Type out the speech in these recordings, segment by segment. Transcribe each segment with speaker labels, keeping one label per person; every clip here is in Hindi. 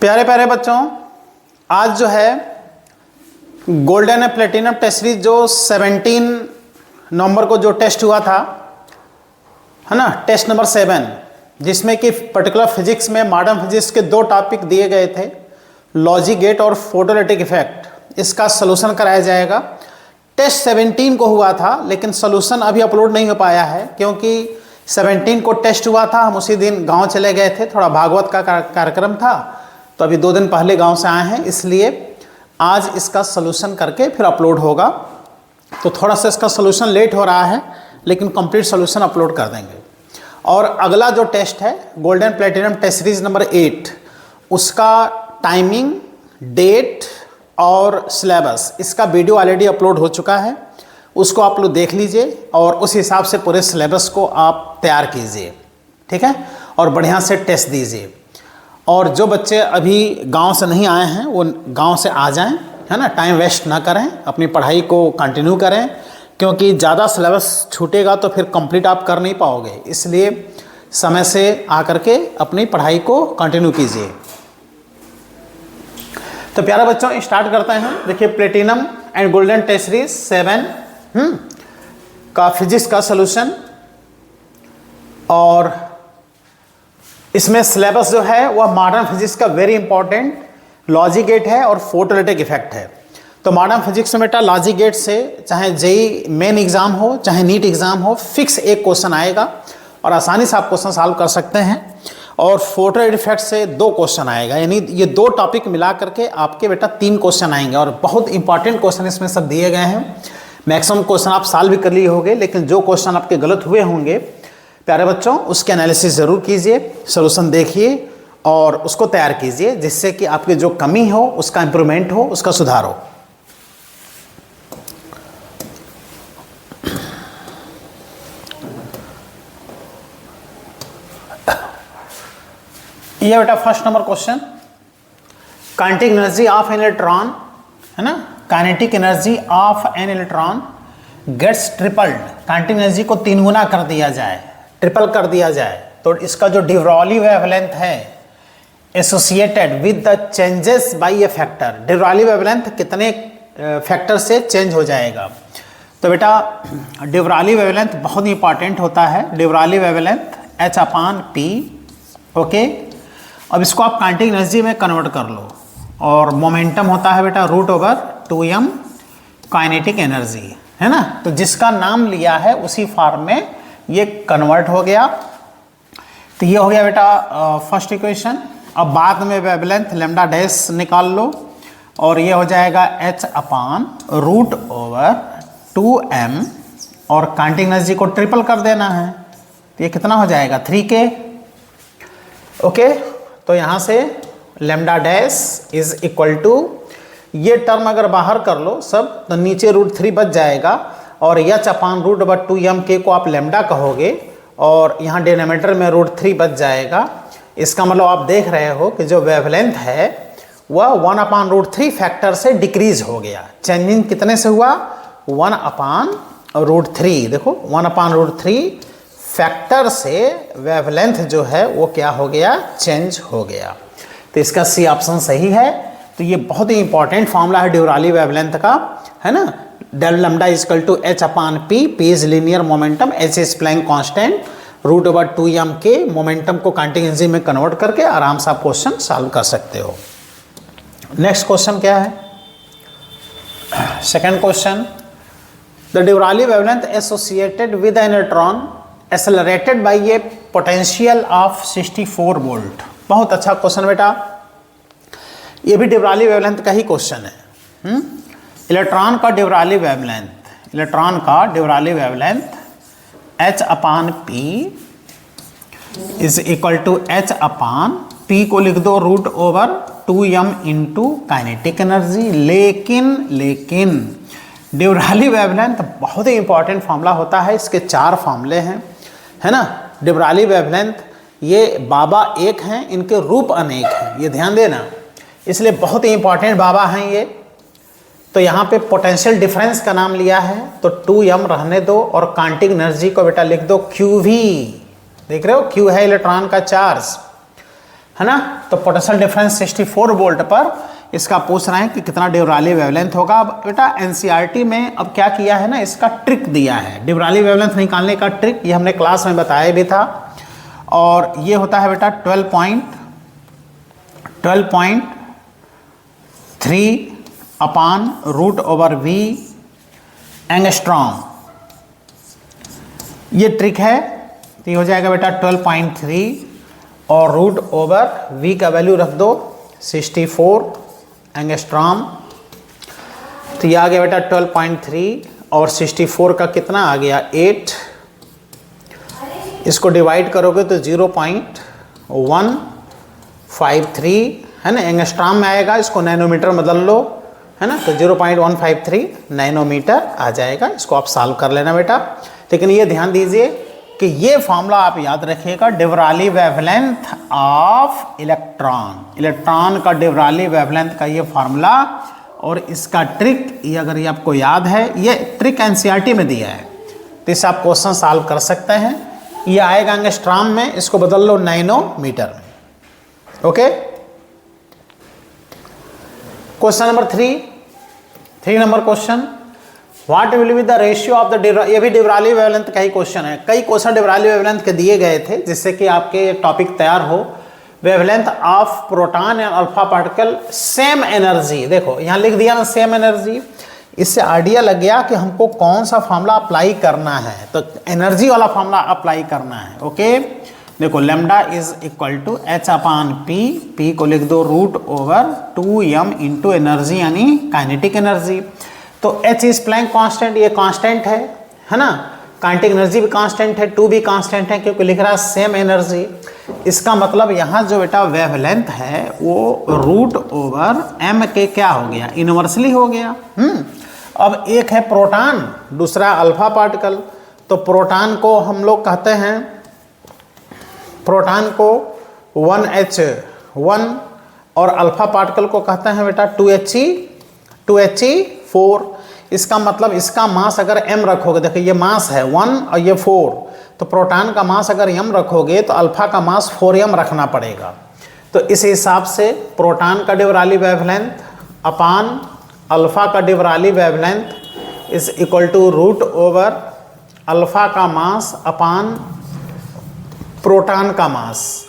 Speaker 1: प्यारे प्यारे बच्चों, आज जो है golden and platinum test series जो 17 नवंबर को जो टेस्ट हुआ था, है ना, टेस्ट नंबर 7, जिसमें कि पर्टिकुलर फिजिक्स में मॉडर्न फिजिक्स के दो टॉपिक दिए गए थे, लॉजिक गेट और फोटोलिटिक इफेक्ट। इसका सलूशन कराया जाएगा। टेस्ट 17 को हुआ था, लेकिन सलूशन अभी अपलोड नहीं हो पाया है क्योंकि 17 को टेस्ट हुआ था। हम उसी दिन गांव चले गए थे, थोड़ा भागवत का कार्यक्रम था, तो अभी 2 दिन पहले गांव से आए हैं, इसलिए आज इसका सलूशन करके फिर अपलोड होगा। तो थोड़ा सा इसका सलूशन लेट हो रहा है, लेकिन कंप्लीट सलूशन अपलोड कर देंगे। और अगला जो टेस्ट है golden platinum test series number 8, उसका टाइमिंग, डेट और सिलेबस, इसका वीडियो ऑलरेडी अपलोड हो चुका है। उसको आप लोग देख लीजिए और उस हिसाब से पूरे सिलेबस को आप तैयार कीजिए, ठीक है, और बढ़िया से टेस्ट दीजिए। और जो बच्चे अभी गांव से नहीं आए हैं वो गांव से आ जाएं, है ना, टाइम वेस्ट ना करें, अपनी पढ़ाई को कंटिन्यू करें, क्योंकि ज़्यादा सिलेबस छूटेगा तो फिर कंप्लीट आप कर नहीं पाओगे। इसलिए समय से आकर के अपनी पढ़ाई को कंटिन्यू कीजिए। तो प्यारे बच्चों, स्टार्ट करते हैं। देखिए, platinum and golden test series 7 का फिजिक्स का सलूशन, और इसमें सिलेबस जो है वह मॉडर्न फिजिक्स का वेरी इंपॉर्टेंट लॉजिक गेट है और फोटोलिटिक इफेक्ट है। तो मॉडर्न फिजिक्स में बेटा लॉजिक गेट से चाहे जेई मेन एग्जाम हो चाहे नीट एग्जाम हो, फिक्स एक क्वेश्चन आएगा और आसानी से आप क्वेश्चन सॉल्व कर सकते हैं। और फोटोलिटिक इफेक्ट से 2 क्वेश्चन आएगा, यानी ये 2 टॉपिक मिला करके आपके बेटा 3 क्वेश्चन आएंगे। और बहुत इंपॉर्टेंट क्वेश्चन इसमें सब दिए गए हैं। मैक्सिमम क्वेश्चन आप सॉल्व भी कर लिए होंगे, लेकिन जो क्वेश्चन आपके गलत हुए होंगे प्यारे बच्चों, उसके एनालिसिस ज़रूर कीजिए, सॉल्यूशन देखिए और उसको तैयार कीजिए, जिससे कि आपकी जो कमी हो उसका इंप्रूवमेंट हो, उसका सुधार हो। ये बेटा first number question, kinetic energy of an electron, है ना, kinetic energy of an electron gets tripled. Kinetic energy को 3 गुना कर दिया जाए, ट्रिपल कर दिया जाए, तो इसका जो डी ब्रॉगली वेवलेंथ है associated with the changes by A factor, de Broglie wavelength कितने फैक्टर से चेंज हो जाएगा। तो बेटा डी ब्रॉगली वेवलेंथ बहुत इंपॉर्टेंट होता है। De Broglie wavelength H/P, okay. अब इसको आप काइनेटिक एनर्जी में कन्वर्ट कर लो, और मोमेंटम होता है बेटा √/2m काइनेटिक एनर्जी, है ना। तो जिसका नाम लिया है उसी फॉर्म में ये कन्वर्ट हो गया। तो ये हो गया बेटा फर्स्ट इक्वेशन। अब बाद में वेवलेंथ लैम्डा डैश निकाल लो, और ये हो जाएगा H/√/2m, और काइनेटिक एनर्जी को ट्रिपल कर देना है, तो ये कितना हो जाएगा 3k, ओके। तो यहाँ से lambda dash is equal to, ये टर्म अगर बाहर कर लो सब, तो नीचे √3 बच जाएगा, और H/√/2m को आप लैम्डा कहोगे, और यहाँ डिनोमिनेटर में √3 बच जाएगा। इसका मतलब आप देख रहे हो कि जो वेवलेंथ है वह 1/√3 फैक्टर से डिक्रीज हो गया। चेंजिंग कितने से हुआ 1/√3, देखो 1/√3 फैक्टर से वेवलेंथ जो है वो क्या हो गया, चेंज हो गया। तो इसका सी ऑप्शन सही है। तो ये बहुत ही इंपॉर्टेंट फॉर्मूला है डी ब्रॉगली वेवलेंथ का, है ना। Del lambda equal to H/P, P is linear momentum, H is Planck constant, √/2m के मोमेंटम को काइनेटिक एनर्जी में कन्वर्ट करके आराम से आप क्वेश्चन सॉल्व कर सकते हो। नेक्स्ट क्वेश्चन क्या है, second question, the de Broglie wavelength associated with an electron accelerated by a potential of 64 volt. बहुत अच्छा क्वेश्चन बेटा, ये भी डी ब्रॉगली वेवलेंथ का ही क्वेश्चन है। इलेक्ट्रॉन का डी ब्रॉगली वेवलेंथ, इलेक्ट्रॉन का de Broglie wavelength H/P is equal to H/P को लिख दो √/2m इंटू काइनेटिक एनर्जी। लेकिन डी ब्रॉगली वेवलेंथ बहुत ही इंपॉर्टेंट फार्मूला होता है, इसके 4 फार्मूले हैं, है ना। डी ब्रॉगली वेवलेंथ, ये बाबा एक हैं, इनके रूप अनेक हैं, ये ध्यान देना, इसलिए बहुत ही इंपॉर्टेंट बाबा हैं ये। तो यहाँ पे पोटेंशियल डिफरेंस का नाम लिया है, तो 2m रहने दो, और काइनेटिक एनर्जी को बेटा लिख दो QV। देख रहे हो, Q है इलेक्ट्रॉन का चार्ज, है ना। तो पोटेंशियल डिफरेंस 64 वोल्ट पर इसका पूछ रहे हैं कि कितना डिब्राली वेवलेंथ होगा। अब बेटा एनसीईआरटी में अब क्या किया है ना, इसका ट्रिक दिया है डिब्राली वेवलेंथ निकालने का ट्रिक, ये हमने क्लास में बताया भी था। और ये होता है बेटा 12.3 upon root over V angstrom, ये ट्रिक है। तो ये हो जाएगा बेटा 12.3 और रूट ओवर वी का वैल्यू रख दो 64 एंगस्ट्रॉम। तो ये आ गया बेटा 12.3 और 64 का कितना आ गया 8, इसको डिवाइड करोगे तो 0.153 है ना, एंगस्ट्रॉम में आएगा, इसको नैनोमीटर बदल लो है ना, तो 0.153 नैनोमीटर आ जाएगा। इसको आप सॉल्व कर लेना बेटा। लेकिन ये ध्यान दीजिए कि ये फॉर्मूला आप याद रखिएगा, डिब्राली वेवलेंथ ऑफ इलेक्ट्रॉन, इलेक्ट्रॉन का डिब्राली वेवलेंथ का ये फार्मूला और इसका ट्रिक, ये अगर ये आपको याद है, ये ट्रिक एनसीईआरटी में दिया है, तो इससे आप क्वेश्चन सॉल्व कर सकते हैं। ये आएगा एंगस्ट्रॉम में, इसको बदल लो नैनोमीटर में। Okay, question number 3 number question, what will be the ratio of the, ये भी डिब्राली वेवलेंथ का ही क्वेश्चन है। कई क्वेश्चन डिब्राली वेवलेंथ के दिए गए थे जिससे कि आपके टॉपिक तैयार हो। Wavelength of proton and alpha particle same energy, देखो यहाँ लिख दिया ना सेम एनर्जी, इससे आइडिया लग गया कि हमको कौन सा फॉर्मूला अप्लाई करना है, तो एनर्जी वाला फॉर्मूला अप्लाई करना है। ओके, देखो lambda is equal to H upon P, P को लिख दो root over 2m into energy यानी काइनेटिक एनर्जी। तो H इज प्लैंक कांस्टेंट, ये कांस्टेंट है ना, काइनेटिक एनर्जी भी कांस्टेंट है, 2 भी कांस्टेंट है क्योंकि लिख रहा है सेम एनर्जी। इसका मतलब यहाँ जो बेटा वेवलेंथ है वो रूट ओवर m के क्या हो गया, इनवर्सली हो गया। अब एक है प्रोटॉन, दूसरा अल्फा पार्टिकल। तो प्रोटॉन को हम लोग कहते हैं, प्रोटॉन को 1H1 और अल्फा पार्टिकल को कहते हैं बेटा 2He4। इसका मतलब इसका मास अगर m रखोगे, देखो ये मास है 1 और ये 4, तो प्रोटॉन का मास अगर m रखोगे तो अल्फा का मास 4m रखना पड़ेगा। तो इस हिसाब से प्रोटॉन का डिब्राली वेवलेंथ अपान अल्फा का de Broglie wavelength is equal to root over alpha का मास अपान प्रोटॉन का मास।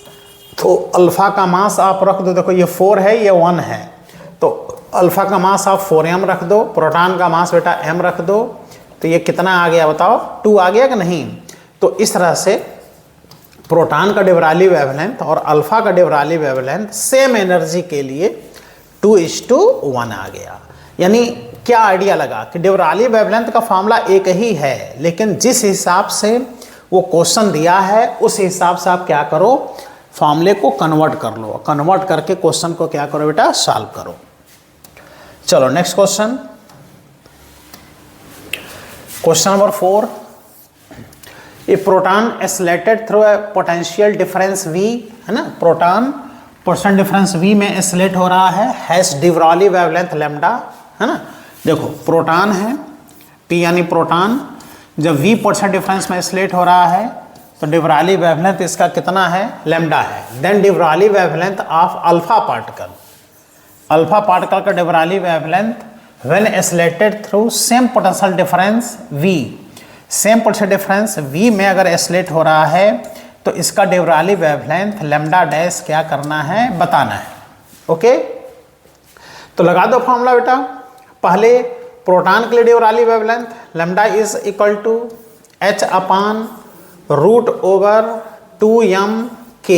Speaker 1: तो अल्फा का मास आप रख दो, देखो ये 4 है ये 1 है, तो अल्फा का मास आप 4m रख दो, प्रोटॉन का मास बेटा m रख दो, तो ये कितना आ गया बताओ, 2 आ गया कि नहीं। तो इस तरह से प्रोटॉन का डिब्राली वेवलेंथ और अल्फा का डिब्राली वेवलेंथ सेम एनर्जी के लिए 2:1 आ गया। यानी क्या आइडिया लगा कि डिब्राली वेवलेंथ का फॉर्मूला एक ही है, लेकिन जिस हिसाब से वो क्वेश्चन दिया है उस हिसाब से आप क्या करो, फॉर्मूले को कन्वर्ट कर लो, कन्वर्ट करके क्वेश्चन को क्या करो बेटा, सॉल्व करो। चलो next question, question number 4, a proton accelerated through a potential difference V, है ना, प्रोटॉन पोटेंशियल डिफरेंस V में एस्लेट हो रहा है, हैज डिब्राली वेवलेंथ लैम्डा, है ना। देखो प्रोटॉन है, P यानी प्रोटॉन, जब V पोटेंशियल डिफरेंस में एस्लेट हो रहा है तो डिब्राली वेवलेंथ इसका कितना है, लैम्डा है। Then de Broglie wavelength of alpha particle, alpha particle का de Broglie wavelength when accelerated through same potential difference V, same potential difference V में अगर एस्लेट हो रहा है तो इसका डिब्राली वेवलेंथ लैम्डा डैश क्या करना है, बताना है। ओके, तो लगा दो फॉर्मूला बेटा। पहले प्रोटॉन के लिए de Broglie wavelength lambda is equal to H upon root over 2m_k,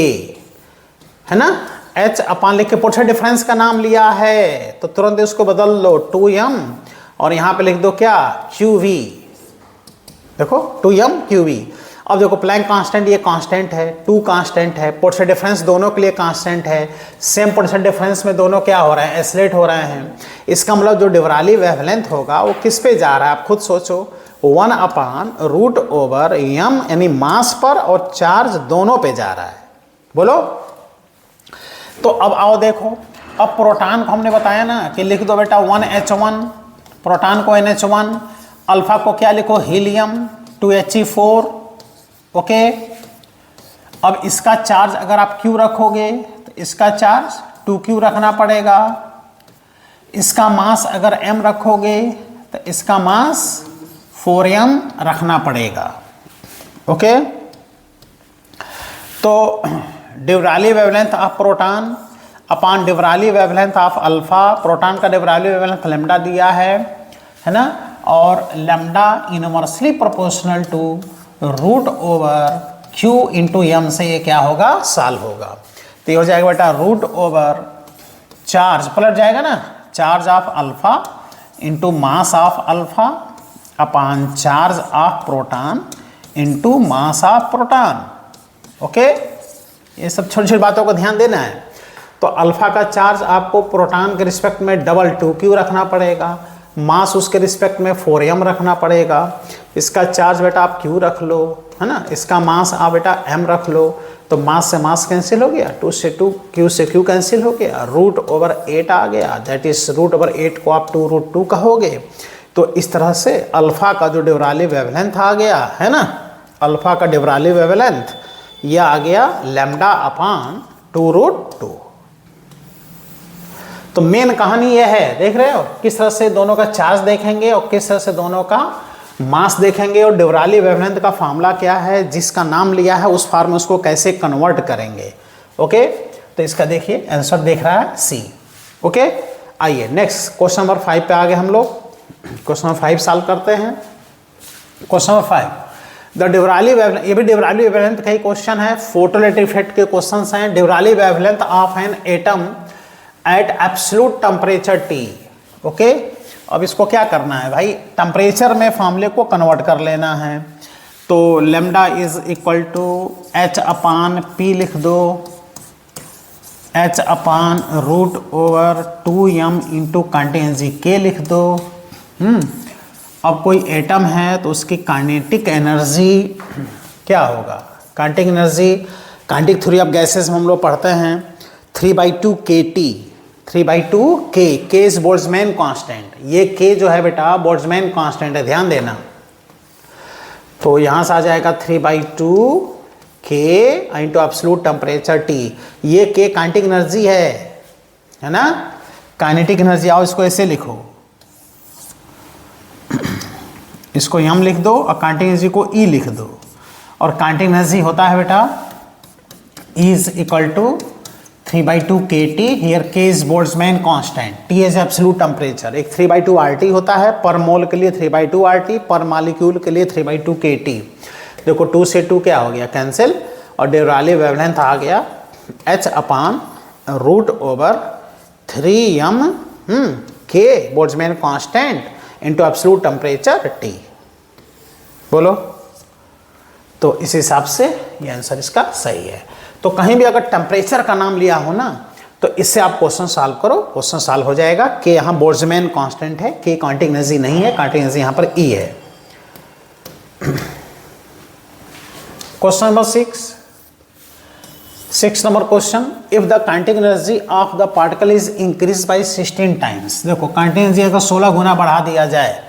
Speaker 1: है ना। H अपान लिख के पोटेंशियल डिफरेंस का नाम लिया है तो तुरंत इसको बदल लो 2m और यहाँ पे लिख दो क्या, qv, देखो 2m qv। अब देखो प्लैंक कांस्टेंट ये कांस्टेंट है, 2 कांस्टेंट है, पोटेंशियल डिफरेंस दोनों के लिए कांस्टेंट है, सेम पोटेंशियल डिफरेंस में दोनों क्या हो रहे हैं, एस्लेट हो रहे हैं। इसका मतलब जो डिब्राली वेवलेंथ होगा वो किस पे जा रहा है, आप खुद सोचो, 1 अपान रूट ओवर m यानी मास पर और चार्ज दोनों पे जा रहा है, बोलो। तो अब आओ देखो, अब प्रोटॉन को हमने बताया ना कि लिख दो बेटा 1H1, प्रोटॉन को NH1, अल्फा को क्या लिखो, हीलियम 2He4। ओके, अब इसका चार्ज अगर आप Q रखोगे तो इसका चार्ज 2q रखना पड़ेगा, इसका मास अगर m रखोगे तो इसका मास 4m रखना पड़ेगा। ओके, तो de Broglie wavelength of proton upon de Broglie wavelength of alpha, proton का डिब्राली वेवलेंथ लैम्डा दिया है ना, और lambda inversely proportional to root over q into M से ये क्या होगा, सॉल्व होगा। तो ये हो जाएगा बेटा रूट ओवर चार्ज पलट जाएगा ना, charge of alpha into mass of alpha upon charge of proton into mass of proton. Okay, ये सब छोटी छोटी बातों को ध्यान देना है। तो अल्फा का चार्ज आपको प्रोटॉन के रिस्पेक्ट में डबल 2q रखना पड़ेगा, मास उसके रिस्पेक्ट में 4m रखना पड़ेगा, इसका चार्ज बेटा आप q रख लो, है ना, इसका मास आप बेटा m रख लो, तो मास से मास कैंसिल हो गया, 2 से 2, q से q कैंसिल हो गया, रूट ओवर 8 आ गया, दैट इज रूट ओवर 8 को आप 2√2 कहोगे। तो इस तरह से अल्फा का जो डिब्राली वेवलेंथ आ गया है ना, अल्फा का डिब्राली वेवलेंथ यह आ गया लैम्डा अपॉन 2√2। तो मेन कहानी यह है, देख रहे हो किस तरह से दोनों का चार्ज देखेंगे और किस तरह से दोनों का मास देखेंगे, और डिब्राली वेवलेंथ का फार्मूला क्या है, जिसका नाम लिया है उस फॉर्म में उसको कैसे कन्वर्ट करेंगे। ओके, तो इसका देखिए आंसर देख रहा है सी। ओके, आइए नेक्स्ट क्वेश्चन नंबर 5 पे आ गए हम लोग। क्वेश्चन नंबर 5 सॉल्व करते हैं। Question number 5, the de Broglie wavelength, ये भी डिब्राली वेवलेंथ का ही क्वेश्चन है, फोटोइलेक्ट्रिक इफेक्ट के क्वेश्चन हैं। De Broglie wavelength of an atom at absolute temperature T। Okay, अब इसको क्या करना है भाई, टेम्परेचर में फॉर्मूले को कन्वर्ट कर लेना है। तो lambda is equal to h upon p लिख दो, h upon root over 2m into कांटिजेंसी k लिख दो। अब कोई एटम है तो उसकी काइनेटिक एनर्जी क्या होगा, kinetic energy, kinetic theory of gases में हम लोग पढ़ते हैं 3/2 kT, 3/2 k, k is Boltzmann constant. ये k जो है बेटा बोल्ट्जमैन कांस्टेंट है, ध्यान देना। तो यहाँ से आ जाएगा 3/2 k into absolute temperature T। ये k काइनेटिक एनर्जी है ना, काइनेटिक एनर्जी। आओ इसको ऐसे लिखो, इसको m लिख दो और काइनेटिक एनर्जी को E लिख दो। और काइनेटिक एनर्जी होता है बेटा E is equal to 3/2 kT, here k is Boltzmann constant, T is absolute temperature. एक 3/2 RT होता है, पर मोल के लिए 3/2 RT, पर मॉलिक्यूल के लिए 3/2 kT। देखो 2 से 2 क्या हो गया, कैंसिल, और डिब्राली वेवलेंथ आ गया h upon root over 3m k Boltzmann constant into absolute temperature T। बोलो, तो इस हिसाब से ये आंसर इसका सही है। तो कहीं भी अगर टेम्परेचर का नाम लिया हो ना, तो इससे आप क्वेश्चन सॉल्व करो, क्वेश्चन सॉल्व हो जाएगा। कि यहाँ बोल्ट्जमैन कांस्टेंट है, के काइनेटिक एनर्जी नहीं है, काइनेटिक एनर्जी यहाँ पर E है। Question number 6 number question, if the kinetic energy of the particle is increase by 16 times. देखो काइनेटिक एनर्जी अगर 16 गुना बढ़ा दिया जाए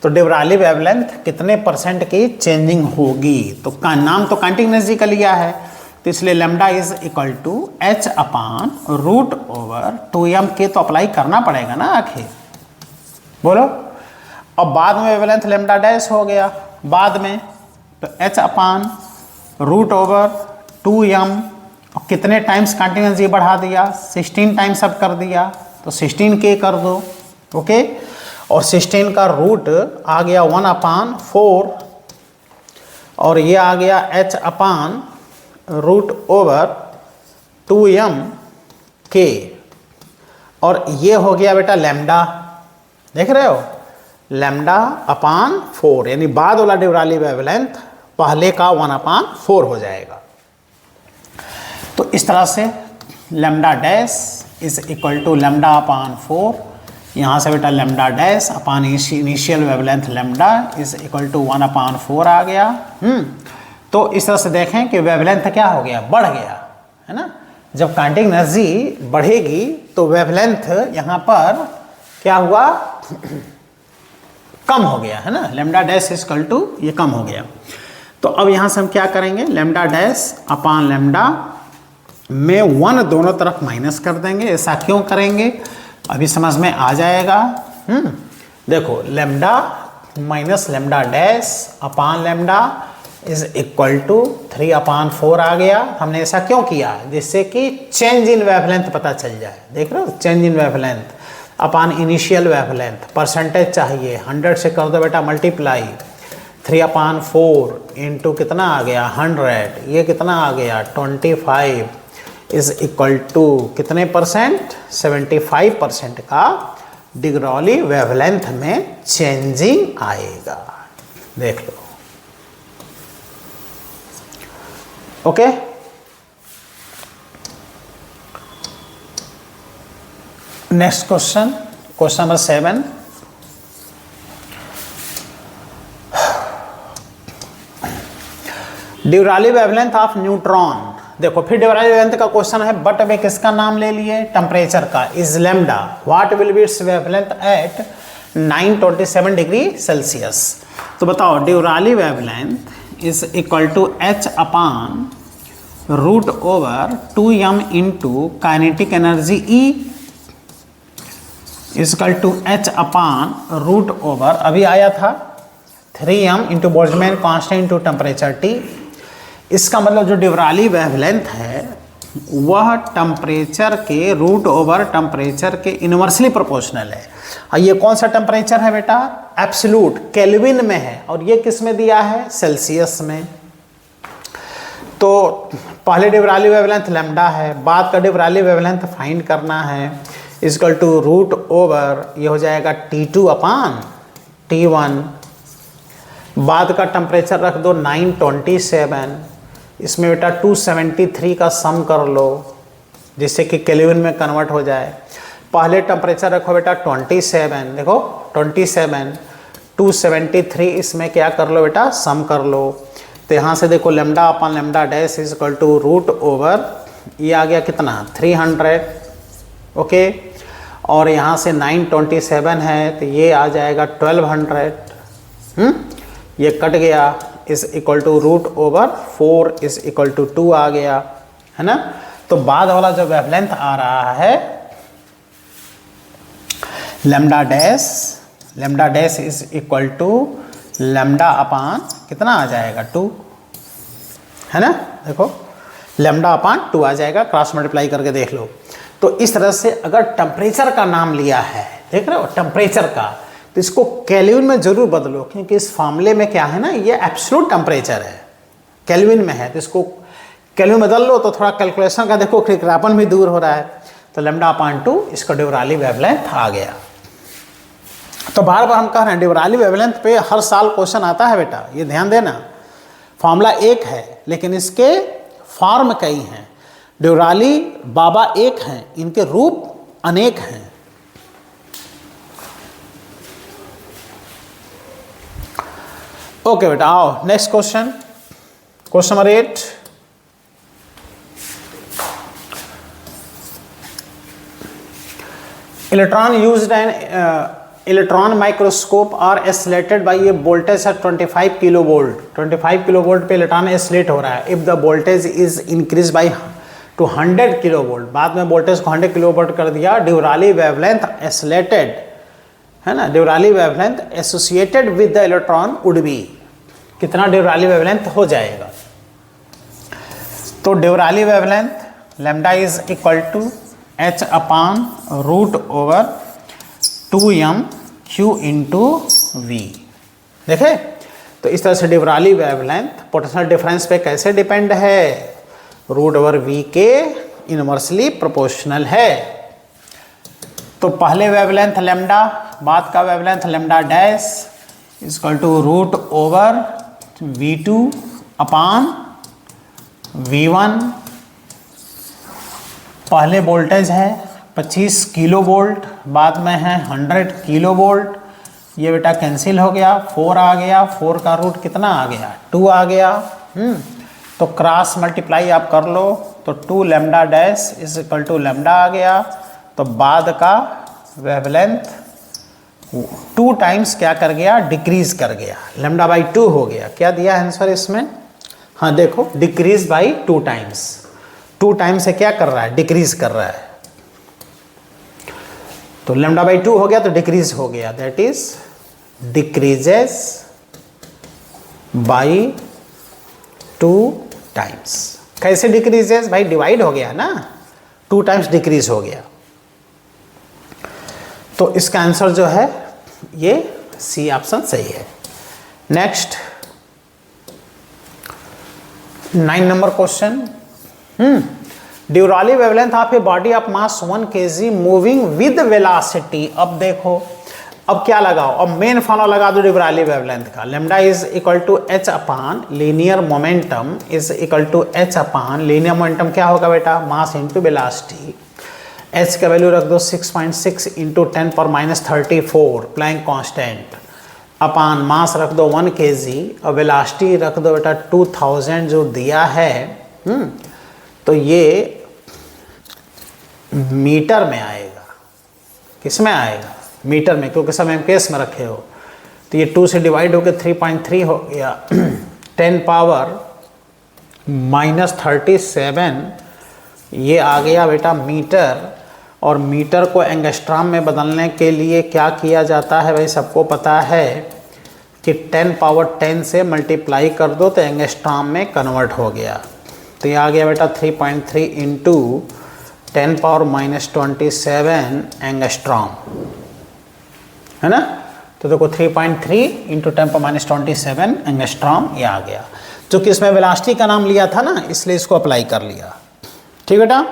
Speaker 1: तो डिब्राली वेवलेंथ कितने % की चेंजिंग होगी। तो नाम तो काइनेटिक एनर्जी का लिया है, तो इसलिए lambda is equal to h upon root over 2m के तो अप्लाई करना पड़ेगा ना आखिर। बोलो, अब बाद में वेवलेंथ लैम्डा डैश हो गया बाद में, तो h upon root over 2m, और कितने टाइम्स काइनेटिक एनर्जी बढ़ा दिया, 16 टाइम्स अब कर दिया, तो 16k कर दो। ओके, और 16 का रूट आ गया 1/4, और ये आ गया h upon root over 2m k, और ये हो गया बेटा लैम्डा, देख रहे हो, लैम्डा अपान 4, यानी बाद वाला डिब्राली वेवलेंथ पहले का 1/4 हो जाएगा। तो इस तरह से lambda dash is equal to lambda upon 4, यहाँ से बेटा lambda dash upon initial wavelength lambda is equal to 1/4 आ गया। तो इस तरह से देखें कि वेवलेंथ क्या हो गया, बढ़ गया, है ना। जब काइनेटिक एनर्जी बढ़ेगी तो वेवलेंथ यहाँ पर क्या हुआ, कम हो गया, है ना। Lambda dash is equal to ये कम हो गया। तो अब यहाँ से हम क्या करेंगे, लैम्डा डैश अपान लैम्डा में 1 दोनों तरफ माइनस कर देंगे। ऐसा क्यों करेंगे अभी समझ में आ जाएगा। देखो lambda minus lambda dash upon lambda is equal to 3/4 आ गया। हमने ऐसा क्यों किया, जिससे कि चेंज इन वेवलेंथ पता चल जाए। देख रहे हो, change in wavelength upon initial wavelength, percentage चाहिए 100 से कर दो बेटा मल्टीप्लाई, 3/4 इंटू कितना आ गया 100, ये कितना आ गया 25 इज इक्वल टू कितने परसेंट 75% का डी ब्रॉगली वेवलेंथ में चेंजिंग आएगा। देख लो, okay. Next question, question number 7। De Broglie wavelength of neutron. देखो फिर डी ब्रॉगली वेवलेंथ का क्वेश्चन है, बट अभी किसका नाम ले लिए, टेम्परेचर का। Is lambda, what will be its wavelength at 927 degree Celsius. तो बताओ de Broglie wavelength is equal to h upon root over 2m into kinetic energy E is equal to h upon root over, अभी आया था 3m into Boltzmann constant into temperature T। इसका मतलब जो डी ब्रॉगली वेवलेंथ है वह टेम्परेचर के रूट ओवर टेम्परेचर के इनवर्सली प्रोपोर्शनल है। और ये कौन सा टेम्परेचर है बेटा, एब्सोल्यूट केल्विन में है, और ये किस में दिया है, सेल्सियस में। तो पहले डी ब्रॉगली वेवलेंथ लैम्डा है, बाद का डी ब्रॉगली वेवलेंथ फाइंड करना है, इजकल टू रूट ओवर ये हो जाएगा T2 अपान T1। बाद का टेम्परेचर रख दो 927, इसमें बेटा 273 का सम कर लो जिससे कि केल्विन में कन्वर्ट हो जाए। पहले टेम्परेचर रखो बेटा 27, देखो 27, 273 इसमें क्या कर लो बेटा सम कर लो। तो यहाँ से देखो lambda upon lambda dash is equal to root over ये आ गया कितना 300, ओके। और यहाँ से 927 है तो ये आ जाएगा 1200, ये कट गया, is equal to root over 4 is equal to 2 आ गया, है ना। तो बाद वाला जो वेवलेंथ आ रहा है lambda dash is equal to lambda upon कितना आ जाएगा 2, है ना। देखो लेमडा अपान 2 आ जाएगा, क्रॉस मल्टीप्लाई करके देख लो। तो इस तरह से अगर टेम्परेचर का नाम लिया है, देख रहे हो टेम्परेचर का, तो इसको केल्विन में जरूर बदलो, क्योंकि इस फार्मूले में क्या है ना ये एब्सोल्यूट टेम्परेचर है, केल्विन में है, तो इसको केल्विन बदल लो तो थोड़ा कैलकुलेशन का देखो खिड़खिड़ापन भी दूर हो रहा है। तो लेमडा अपान 2 इसका डी ब्रॉगली वेवलेंथ आ गया। तो बार बार हम कह रहे हैं डी ब्रॉगली वेवलेंथ पे हर साल क्वेश्चन आता है बेटा, ये ध्यान देना। फार्मूला एक है लेकिन इसके फॉर्म कई हैं। डी ब्रॉगली बाबा एक हैं, इनके रूप अनेक हैं। ओके बेटा आओ next question, question number 8। Electron used an electron microscope are accelerated by a voltage at 25 kilo volt. 25 kilo volt पे इलेक्ट्रॉन एस्लेट हो रहा है। If the voltage is increase by to 100 kilo volt, बाद में वोल्टेज को 100 किलो वोल्ट कर दिया, डी ब्रॉगली वेवलेंथ एस्लेटेड, है ना, de Broglie wavelength associated with the electron would be, कितना डी ब्रॉगली वेवलेंथ हो जाएगा। तो de Broglie wavelength lambda is equal to h upon root over 2m q into V. देखे, तो इस तरह से डी ब्रॉगली वेवलेंथ पोटेंशियल डिफरेंस पे कैसे डिपेंड है, रूट ओवर v के इनवर्सली प्रोपोर्शनल है। तो पहले वेवलेंथ लैम्डा, बाद का wavelength lambda dash equal to root over v2 upon v1। पहले वोल्टेज है 25 किलो वोल्ट, बाद में है 100 किलो वोल्ट। ये बेटा कैंसिल हो गया, 4 आ गया, 4 का रूट कितना आ गया 2 आ गया। तो क्रॉस मल्टीप्लाई आप कर लो तो 2 lambda dash is equal to lambda आ गया। तो बाद का वेवलेंथ 2 टाइम्स क्या कर गया, डिक्रीज कर गया, लेमडा बाई 2 हो गया। क्या दिया आंसर इसमें, हाँ देखो डिक्रीज बाई 2 टाइम्स। 2 टाइम से क्या कर रहा है, डिक्रीज कर रहा है। तो λ/2 हो गया तो डिक्रीज हो गया, that is decreases by 2 times. कैसे डिक्रीजेस भाई, डिवाइड हो गया ना, 2 टाइम्स डिक्रीज हो गया। तो इसका आंसर जो है ये सी ऑप्शन सही है। नेक्स्ट 9 नंबर क्वेश्चन, ड्यूराली wavelength of a body of mass 1 kg moving with velocity. अब देखो, अब क्या लगाओ, अब मेन फॉर्मूला लगा दो ड्यूराली वेवलेंथ का, lambda is equal to H upon linear momentum is equal to H upon linear momentum क्या होगा बेटा, मास इंटू वेलोसिटी। एच का वैल्यू रख दो 6.6 into 10⁻34 Planck constant upon mass रख दो 1 kg और वेलोसिटी रख दो बेटा 2000 जो दिया है। तो ये मीटर में आएगा, किस में आएगा, मीटर में, क्योंकि सब एमकेएस में रखे हो। तो ये 2 से डिवाइड होकर 3.3 हो गया 10⁻37 ये आ गया बेटा मीटर। और मीटर को एंगस्ट्रॉम में बदलने के लिए क्या किया जाता है भाई, सबको पता है कि 10⁻10 से मल्टीप्लाई कर दो तो एंगस्ट्रॉम में कन्वर्ट हो गया। तो ये आ गया बेटा 3.3 इंटू 10⁻27 एंगस्ट्रॉम, है ना। तो देखो 3.3 इंटू 10⁻27 एंगस्ट्रॉम ये आ गया, जो कि इसमें वेलोसिटी का नाम लिया था ना, इसलिए इसको अप्लाई कर लिया। ठीक बेटा,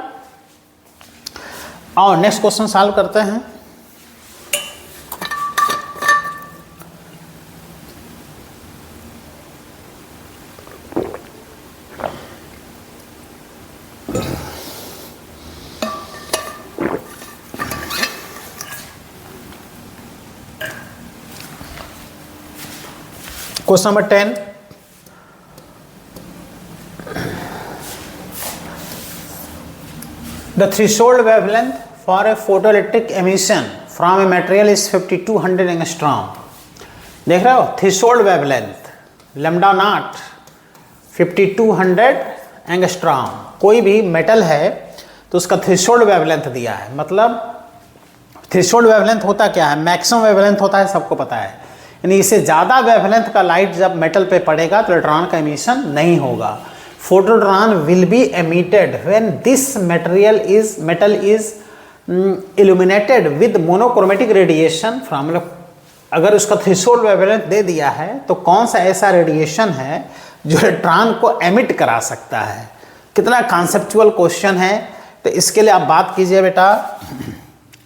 Speaker 1: और नेक्स्ट क्वेश्चन सॉल्व करते हैं। Question number 10, the threshold wavelength for a photoelectric emission from a material is 5200 angstrom। देख रहे हो, threshold wavelength lambda not 5200 angstrom. कोई भी मेटल है तो उसका थ्रेशोल्ड वेवलेंथ दिया है। मतलब थ्रेशोल्ड वेवलेंथ होता क्या है, मैक्सिमम वेवलेंथ होता है, सबको पता है। यानी इससे ज़्यादा वेवलेंथ का लाइट जब मेटल पे पड़ेगा तो इलेक्ट्रॉन का एमिशन नहीं होगा। photodron will be emitted when this metal is illuminated with monochromatic radiation from, अगर उसका थ्रेशोल्ड वेवलेंथ दे दिया है तो कौन सा ऐसा रेडिएशन है जो इलेक्ट्रॉन को एमिट करा सकता है। कितना कॉन्सेप्चुअल क्वेश्चन है। तो इसके लिए आप बात कीजिए बेटा,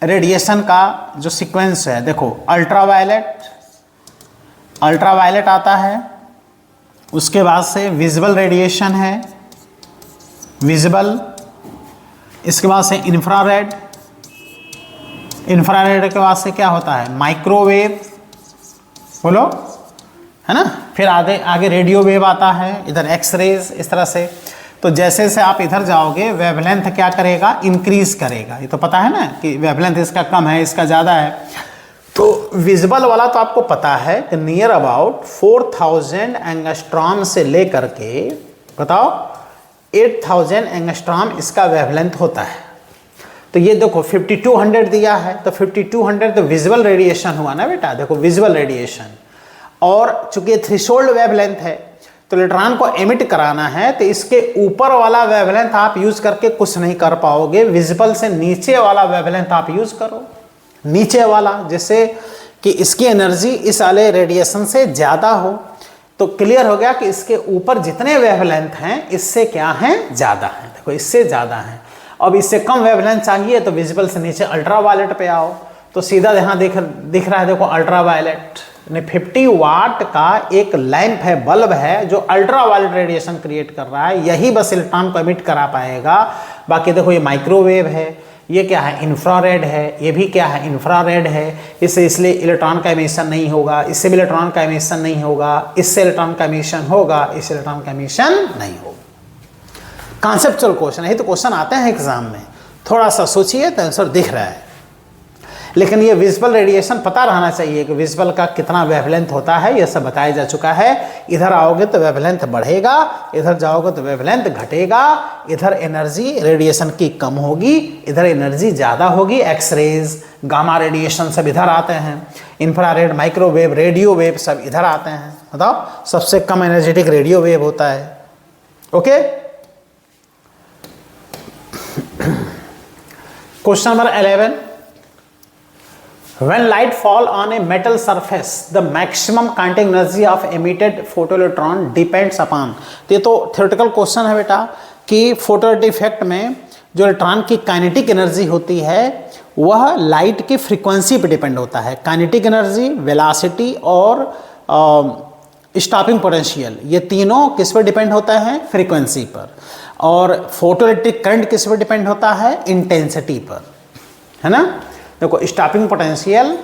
Speaker 1: रेडिएशन का जो सीक्वेंस है, देखो अल्ट्रावायलेट आता है, उसके बाद से विजिबल रेडिएशन है, विजिबल, इसके बाद से इंफ्रारेड, इंफ्रारेड के बाद से क्या होता है, माइक्रोवेव, बोलो, है ना। फिर आगे रेडियो वेव आता है, इधर एक्सरेज, इस तरह से। तो जैसे जैसे आप इधर जाओगे वेवलेंथ क्या करेगा, इंक्रीज करेगा। ये तो पता है ना कि वेवलेंथ इसका कम है, इसका ज़्यादा है। तो विजिबल वाला तो आपको पता है कि नियर अबाउट 4000 एंगस्ट्रॉम से लेकर के बताओ 8000 एंगस्ट्रॉम इसका वेवलेंथ होता है। तो ये देखो 5200 दिया है, तो 5200 तो विजिबल रेडिएशन हुआ ना बेटा, देखो विजिबल रेडिएशन। और चूंकि थ्रेशोल्ड वेवलेंथ है तो इलेक्ट्रॉन को एमिट कराना है, तो इसके ऊपर वाला वेवलेंथ आप यूज करके कुछ नहीं कर पाओगे। विजिबल से नीचे वाला वेवलेंथ आप यूज करो, नीचे वाला, जिससे कि इसकी एनर्जी इस वाले रेडिएशन से ज़्यादा हो। तो क्लियर हो गया कि इसके ऊपर जितने वेवलेंथ हैं इससे क्या हैं, ज़्यादा हैं। देखो इससे ज़्यादा हैं। अब इससे कम वेवलेंथ चाहिए तो विजिबल से नीचे अल्ट्रावायलेट पे आओ। तो सीधा यहाँ दिख रहा है, देखो अल्ट्रावायलेट, 50 वाट का एक लैंप है, बल्ब है, जो अल्ट्रावायलेट रेडिएशन क्रिएट कर रहा है। यही बस इलेक्ट्रॉन को एमिट करा पाएगा। बाकी देखो ये माइक्रोवेव है, ये क्या है, इंफ्रारेड है, ये भी क्या है, इंफ्रारेड है। इसलिए इलेक्ट्रॉन का एमिशन नहीं होगा, इससे भी इलेक्ट्रॉन का एमिशन नहीं होगा, इससे इलेक्ट्रॉन का एमिशन होगा, इससे इलेक्ट्रॉन का एमिशन नहीं होगा। कॉन्सेप्चुअल क्वेश्चन है, तो क्वेश्चन आते हैं एग्जाम में, थोड़ा सा सोचिए तो आंसर दिख रहा है। लेकिन ये विजिबल रेडिएशन पता रहना चाहिए कि विजिबल का कितना वेवलेंथ होता है, ये सब बताया जा चुका है। इधर आओगे तो वेवलेंथ बढ़ेगा, इधर जाओगे तो वेवलेंथ घटेगा, इधर एनर्जी रेडिएशन की कम होगी, इधर एनर्जी ज़्यादा होगी। एक्सरेज, गामा रेडिएशन सब इधर आते हैं, इंफ्रारेड, माइक्रोवेव, रेडियो वेव सब इधर आते हैं। बताओ सबसे कम एनर्जेटिक रेडियो वेव होता है। Okay, question number 11, when light fall on a metal surface the maximum kinetic energy of emitted photoelectron depends upon। तो ये तो theoretical क्वेश्चन है बेटा कि फोटोइलेक्ट्रिक इफेक्ट में जो इलेक्ट्रॉन की काइनेटिक एनर्जी होती है वह लाइट की फ्रीक्वेंसी पर डिपेंड होता है। काइनेटिक एनर्जी, वेलोसिटी और स्टॉपिंग पोटेंशियल, ये तीनों किस पर डिपेंड होता है? फ्रीक्वेंसी पर। और फोटोइलेक्ट्रिक करंट किस पर डिपेंड होता है? इंटेंसिटी पर, है ना। देखो स्टॉपिंग पोटेंशियल,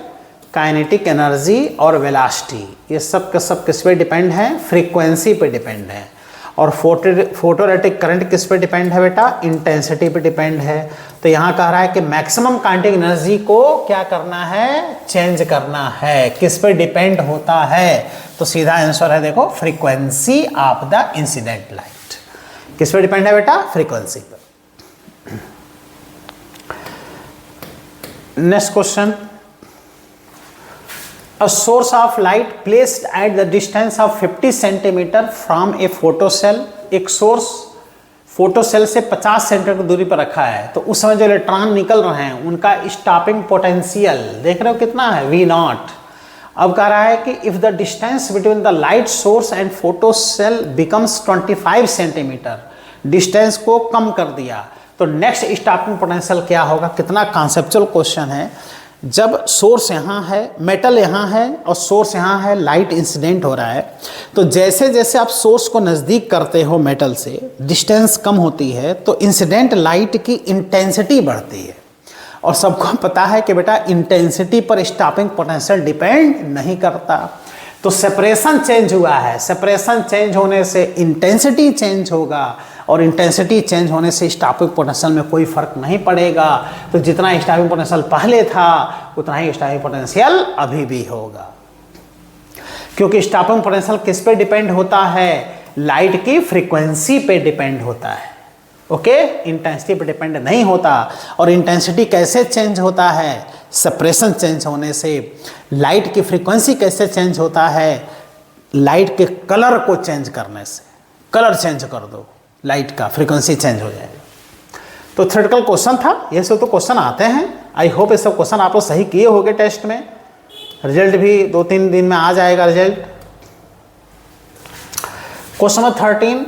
Speaker 1: काइनेटिक एनर्जी और वेलोसिटी, ये सब के सब किस पे डिपेंड है? फ्रीक्वेंसी पे डिपेंड है। और फोटोइलेक्ट्रिक करंट किस पे डिपेंड है बेटा? इंटेंसिटी पे डिपेंड है। तो यहाँ कह रहा है कि मैक्सिमम काइनेटिक एनर्जी को क्या करना है? चेंज करना है। किस पे डिपेंड होता है? तो सीधा आंसर है देखो, frequency of the incident light. किस पे डिपेंड है बेटा? फ्रीक्वेंसी पर। Next question, a source of light placed at the distance of 50 centimetre from a photocell। एक सोर्स फोटोसेल से 50 सेंटीमीटर की दूरी पर रखा है, तो उस समय जो इलेक्ट्रॉन निकल रहे हैं उनका स्टॉपिंग पोटेंशियल देख रहे हो कितना है? V0। अब कह रहा है कि if the distance between the light source and photocell becomes 25 centimetre, distance को कम कर दिया तो नेक्स्ट स्टॉपिंग पोटेंशियल क्या होगा? कितना कॉन्सेप्चुअल क्वेश्चन है। जब सोर्स यहाँ है, मेटल यहाँ है और सोर्स यहाँ है, लाइट इंसिडेंट हो रहा है, तो जैसे जैसे आप सोर्स को नज़दीक करते हो मेटल से, डिस्टेंस कम होती है तो इंसिडेंट लाइट की इंटेंसिटी बढ़ती है। और सबको पता है कि बेटा इंटेंसिटी पर स्टॉपिंग पोटेंशियल डिपेंड नहीं करता। तो सेपरेशन चेंज हुआ है, सेपरेशन चेंज होने से इंटेंसिटी चेंज होगा और इंटेंसिटी चेंज होने से स्टॉपिंग पोटेंशियल में कोई फर्क नहीं पड़ेगा। तो जितना स्टॉपिंग पोटेंशियल पहले था उतना ही स्टॉपिंग पोटेंशियल अभी भी होगा, क्योंकि स्टॉपिंग पोटेंशियल किस पे डिपेंड होता है? लाइट की फ्रीक्वेंसी पे डिपेंड होता है। ओके, इंटेंसिटी पे डिपेंड नहीं होता। और इंटेंसिटी कैसे चेंज होता है? सेपरेशन चेंज होने से। लाइट की फ्रीक्वेंसी कैसे चेंज होता है? लाइट के कलर को चेंज करने से। कलर चेंज कर दो, लाइट का फ्रीक्वेंसी चेंज हो जाएगा। तो थ्योरेटिकल क्वेश्चन था, ये सब तो क्वेश्चन आते हैं। आई होप ये सब क्वेश्चन आप लोग सही किए होंगे टेस्ट में। रिजल्ट भी 2-3 दिन में आ जाएगा result. Question number 13,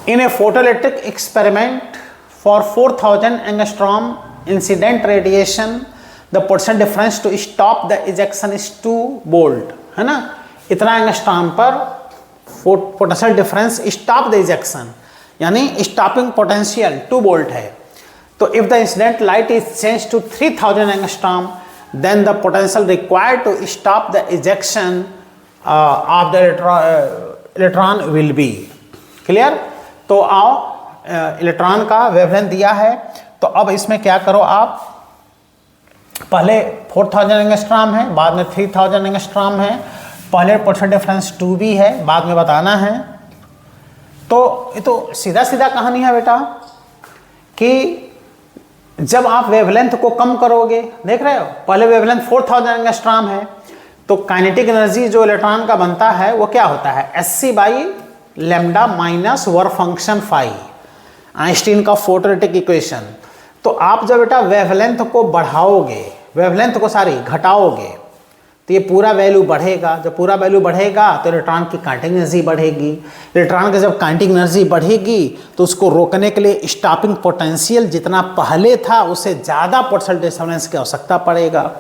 Speaker 1: in a photoelectric experiment for 4000 angstrom incident radiation the potential difference to stop the ejection is 2 volt, है ना। इतना एंगस्ट्रॉम पर potential difference stop the ejection, यानी स्टॉपिंग पोटेंशियल 2 वोल्ट है। तो if the incident light is change to 3000 angstrom then the potential required to stop the ejection of the electron will be. Clear. तो आओ, इलेक्ट्रॉन का वेवलेंथ दिया है, तो अब इसमें क्या करो आप, पहले 4000 एंगस्ट्रॉम है, बाद में 3000 एंगस्ट्रॉम है, पहले पोटेंशियल डिफरेंस 2B है, बाद में बताना है। तो ये तो सीधा सीधा कहानी है बेटा कि जब आप वेवलेंथ को कम करोगे, देख रहे हो पहले वेवलेंथ 4000 एंगस्ट्रॉम है, तो काइनेटिक एनर्जी जो इलेक्ट्रॉन का बनता है वो क्या होता है? Sc/λ minus work function phi, Einstein का फोटोइलेक्ट्रिक इक्वेशन। तो आप जब बेटा वेवलेंथ को बढ़ाओगे, वेवलेंथ को घटाओगे, तो ये पूरा वैल्यू बढ़ेगा। जब पूरा वैल्यू बढ़ेगा तो इलेक्ट्रॉन की काइनेटिक एनर्जी बढ़ेगी। इलेक्ट्रॉन की जब काइनेटिक एनर्जी बढ़ेगी तो उसको रोकने के लिए स्टॉपिंग पोटेंशियल जितना पहले था उससे ज़्यादा पोटेंशियल डिफरेंस की आवश्यकता पड़ेगा।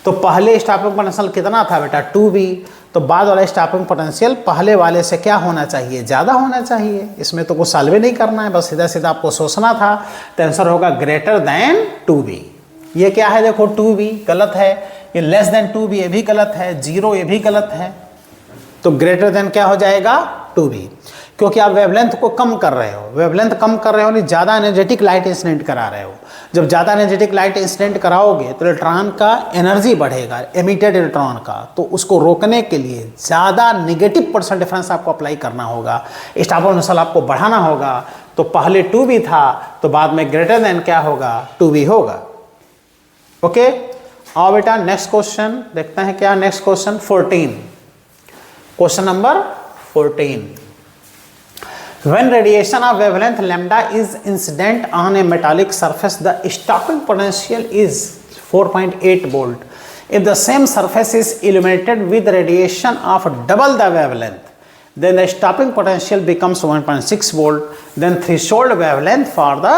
Speaker 1: तो पहले स्टॉपिंग पोटेंशियल कितना था बेटा? 2B। तो बाद वाला स्टॉपिंग पोटेंशियल पहले वाले से क्या होना चाहिए? ज़्यादा होना चाहिए। इसमें तो कुछ सॉल्व नहीं करना है, बस सीधा सीधा आपको सोचना था। तो आंसर होगा ग्रेटर देन 2B। ये क्या है? देखो 2B गलत है, ये लेस देन 2B ये भी गलत है, 0 ये भी गलत है। तो ग्रेटर देन क्या हो जाएगा? 2B। क्योंकि आप वेवलेंथ को कम कर रहे हो, वेवलेंथ कम कर रहे हो नहीं, ज़्यादा एनर्जेटिक लाइट इंसिडेंट करा रहे हो। जब ज़्यादा एनर्जेटिक लाइट इंसिडेंट कराओगे तो इलेक्ट्रॉन का एनर्जी बढ़ेगा, एमिटेड इलेक्ट्रॉन का, तो उसको रोकने के लिए ज़्यादा नेगेटिव पोटेंशियल डिफरेंस आपको अप्लाई करना होगा, स्टाफ पोटेंशियल आपको बढ़ाना होगा। तो पहले 2V था तो बाद में ग्रेटर देन क्या होगा, 2V होगा। ओके, आओ बेटा नेक्स्ट क्वेश्चन देखते हैं क्या। Next question 14, question number 14। When radiation of wavelength lambda is incident on a metallic surface, the stopping potential is 4.8 volt. If the same surface is illuminated with radiation of double the wavelength, then the stopping potential becomes 1.6 volt. Then threshold wavelength for the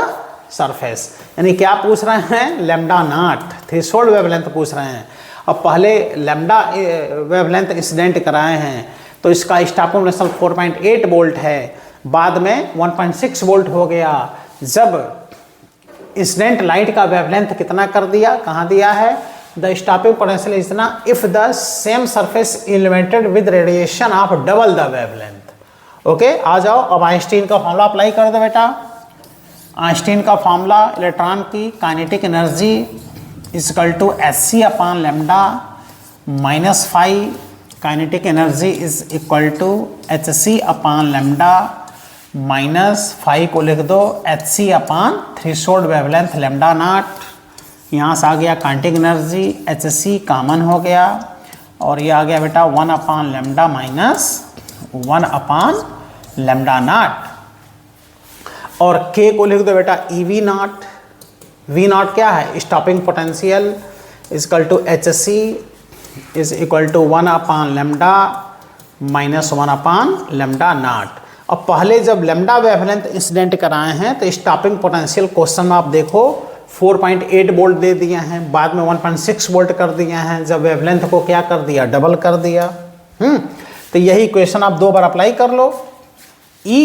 Speaker 1: surface. यानी क्या पूछ रहे हैं, लैम्डा नॉट, थ्रेशोल्ड वेवलेंथ पूछ रहे हैं। अब पहले लैम्डा वेवलेंथ इंसिडेंट कराए हैं तो इसका स्टॉपिंग पोटेंशियल 4.8 वोल्ट है, बाद में 1.6 वोल्ट हो गया जब इंसिडेंट लाइट का वेवलेंथ कितना कर दिया, कहाँ दिया है, द स्टॉपिंग पोटेंशियल इतना if the same surface illuminated with radiation of double the wavelength. Okay, आ जाओ अब आइंस्टीन का फॉर्मूला अप्लाई कर दो बेटा। आइंस्टीन का फॉर्मूला, इलेक्ट्रॉन की kinetic energy equal to Hc upon lambda minus phi, kinetic energy is equal to Hc upon lambda minus phi को लिख दो Hc upon threshold wavelength lambda naught. यहाँ से आ गया काइनेटिक एनर्जी, Hc कॉमन हो गया और ये आ गया बेटा 1 upon lambda minus 1 upon lambda not. और K को लिख दो बेटा EV नॉट। V नॉट क्या है, stopping potential equal to Hc is equal to 1 upon lambda minus 1 upon lambda naught. अब पहले जब लैम्डा वेवलेंथ इंसिडेंट कराए हैं तो स्टॉपिंग पोटेंशियल क्वेश्चन में आप देखो 4.8 वोल्ट दे दिए हैं, बाद में 1.6 वोल्ट कर दिए हैं, जब वेवलेंथ को क्या कर दिया, डबल कर दिया। तो यही क्वेश्चन आप 2 बार अप्लाई कर लो। E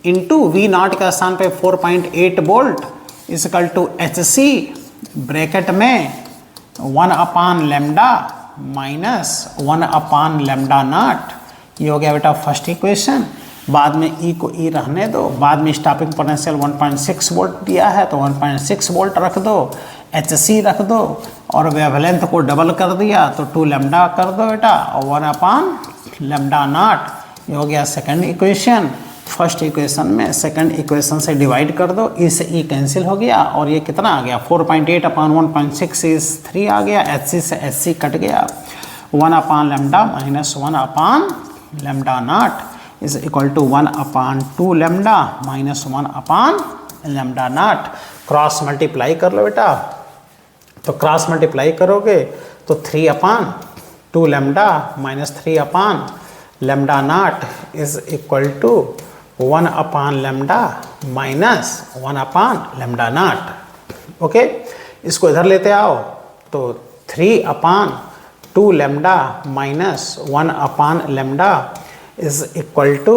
Speaker 1: इंटू वी नॉट का स्थान पे 4.8 volt equal to Hc bracket में 1 upon lambda minus 1 upon lambda naught. ये हो गया बेटा फर्स्ट इक्वेशन। बाद में E को E रहने दो, बाद में स्टॉपिंग पोटेंशियल 1.6 वोल्ट दिया है तो 1.6 वोल्ट रख दो, Hc रख दो और वेवलेंथ को डबल कर दिया तो 2 लैम्डा कर दो बेटा और 1 अपॉन लैम्डा नॉट। ये हो गया सेकंड इक्वेशन। फर्स्ट इक्वेशन में सेकंड इक्वेशन से डिवाइड कर दो, ई से ई कैंसिल हो गया और ये कितना आ गया 4.8 अपॉन 1.6 इज 3 आ गया, Hc से Hc कट गया, 1 upon lambda minus 1 upon lambda naught is equal to 1 upon 2 lambda minus 1 upon lambda naught. Cross multiply कर लो बेटा, तो क्रॉस मल्टीप्लाई करोगे तो 3 upon 2 lambda minus 3 upon lambda naught is equal to 1 upon lambda minus 1 upon lambda naught. Okay, इसको इधर लेते आओ तो 3 upon 2 lambda minus 1 upon lambda is equal to,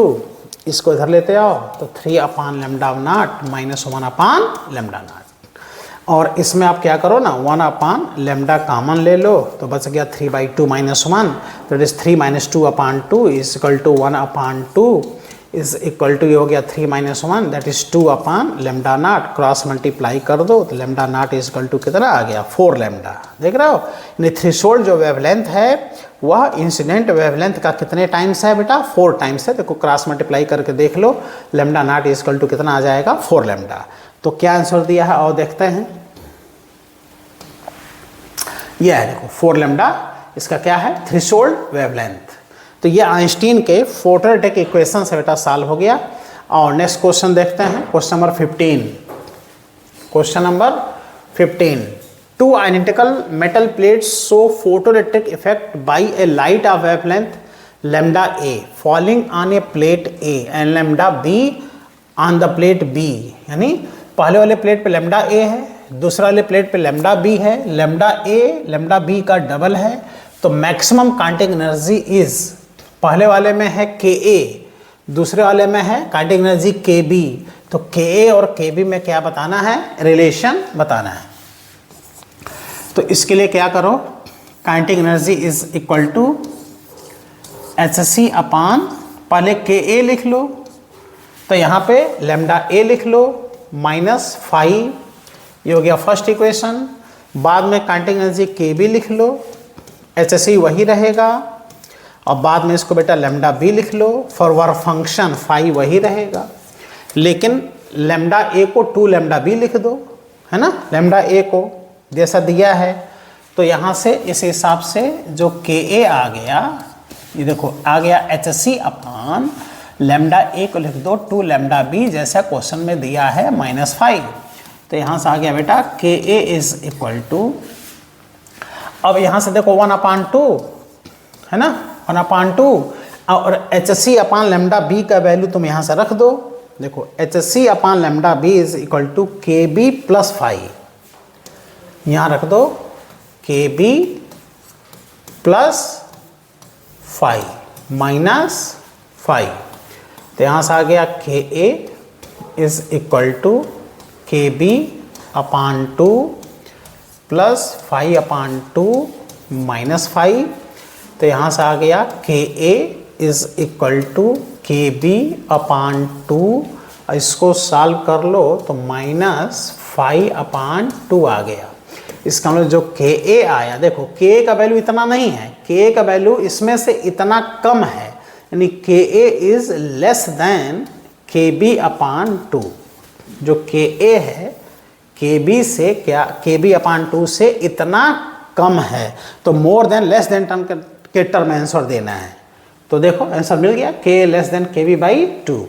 Speaker 1: इसको इधर लेते आओ तो 3 upon lambda not minus 1 upon lambda not. और इसमें आप क्या करो ना, 1 अपॉन लैम्डा कॉमन ले लो तो बच गया 3/2 माइनस 1, तो it is 3 minus 2 upon 2 is equal to 1 upon 2 is equal to, ये हो गया 3 minus 1 that is 2 upon lambda naught. Cross multiply कर दो तो lambda naught is equal to कितना आ गया 4 लैम्डा। देख रहे हो, यानी थ्रेशोल्ड जो वेवलेंथ है वह इंसिडेंट वेवलेंथ का कितने टाइम्स है बेटा, 4 टाइम्स है। देखो क्रॉस मल्टीप्लाई करके देख लो, lambda naught is equal to कितना आ जाएगा 4 लैम्डा। तो क्या आंसर दिया है और देखते हैं, यह है देखो 4 लैम्डा, इसका क्या है थ्रेशोल्ड वेवलेंथ। तो ये आइंस्टीन के फोटोएलेक्ट्रिक इक्वेशन से बेटा सॉल्व हो गया। और नेक्स्ट क्वेश्चन देखते हैं, question number 15। Question number 15, 2 identical metal plates show photoelectric effect by a light of wavelength lambda A falling on a plate A and lambda B on the plate B। यानी पहले वाले प्लेट पे लैम्डा A है, दूसरा वाले प्लेट पे लैम्डा B है, लैम्डा A लैम्डा B का डबल है, तो मैक्सिमम काइनेटिक एनर्जी इज, पहले वाले में है Ka, दूसरे वाले में है काइनेटिक एनर्जी Kb। तो Ka और Kb में क्या बताना है, रिलेशन बताना है। तो इसके लिए क्या करो, kinetic energy is equal to Hc upon, पहले Ka लिख लो, तो यहाँ पे लेमडा ए लिख लो -5, ये हो गया फर्स्ट इक्वेशन। बाद में काइनेटिक एनर्जी के बी लिख लो, HSE वही रहेगा, और बाद में इसको बेटा लेमडा बी लिख लो, फॉर वर्क फंक्शन फाई वही रहेगा, लेकिन लेमडा ए को 2 लेमडा बी लिख दो, है ना, लेमडा ए को जैसा दिया है। तो यहाँ से इस हिसाब से जो के ए आ गया, ये देखो आ गया HSE अपान लेमडा ए को लिख दो 2 लेमडा बी, जैसा क्वेश्चन में दिया है -5। तो यहाँ से आ गया बेटा के ए इज इक्वल टू, अब यहाँ से देखो 1/2 है ना, 1/2, और HSE अपान लेमडा बी का वैल्यू तुम यहाँ से रख दो। देखो HSE upon lambda B is equal to K B plus 5, यहाँ रख दो के बी प्लस 5 -5। तो यहाँ से आ गया के ए is equal to K B upon 2 plus 5/2 -5। तो यहाँ से आ गया के ए is equal to K B अपान 2, इसको सॉल्व कर लो तो -5/2 आ गया। इसका मतलब जो के ए आया, देखो के ए का वैल्यू इतना नहीं है, के ए का वैल्यू इसमें से इतना कम है, यानी के ए इज लेस देन के बी अपान 2। जो के ए है के बी से क्या, के बी अपान 2 से इतना कम है, तो more than less than term के टर्म आंसर देना है। तो देखो आंसर मिल गया, के लेस देन के बी बाई 2।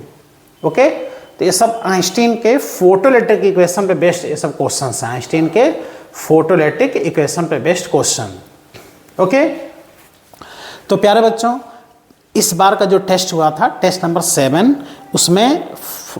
Speaker 1: ओके, तो ये सब आइंस्टीन के फोटोइलेक्ट्रिक इक्वेशन पे बेस्ड ये सब क्वेश्चन हैं, आइंस्टीन के फोटोइलेक्ट्रिक इक्वेशन पे बेस्ड क्वेश्चन। ओके, तो प्यारे बच्चों, इस बार का जो टेस्ट हुआ था टेस्ट नंबर 7, उसमें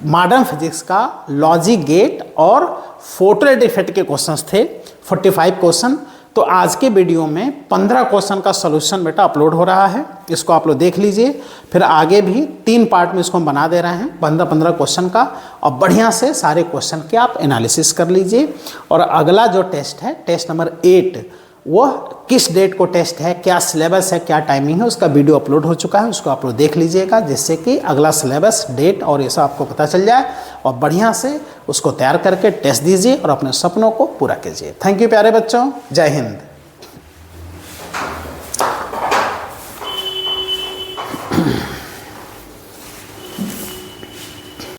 Speaker 1: मॉडर्न फिजिक्स का लॉजिक गेट और फोटोइलेक्ट्रिक इफेक्ट के क्वेश्चंस थे, 45 क्वेश्चन। तो आज के वीडियो में 15 क्वेश्चन का सॉल्यूशन बेटा अपलोड हो रहा है, इसको आप लोग देख लीजिए। फिर आगे भी 3 पार्ट में इसको हम बना दे रहे हैं 15-15 क्वेश्चन का, और बढ़िया से सारे क्वेश्चन के आप एनालिसिस कर लीजिए। और अगला जो टेस्ट है टेस्ट नंबर 8, वह किस डेट को टेस्ट है, क्या सिलेबस है, क्या टाइमिंग है, उसका वीडियो अपलोड हो चुका है, उसको आप लोग देख लीजिएगा, जिससे कि अगला सिलेबस, डेट और ये सब आपको पता चल जाए, और बढ़िया से उसको तैयार करके टेस्ट दीजिए और अपने सपनों को पूरा कीजिए। थैंक यू प्यारे बच्चों, जय हिंद।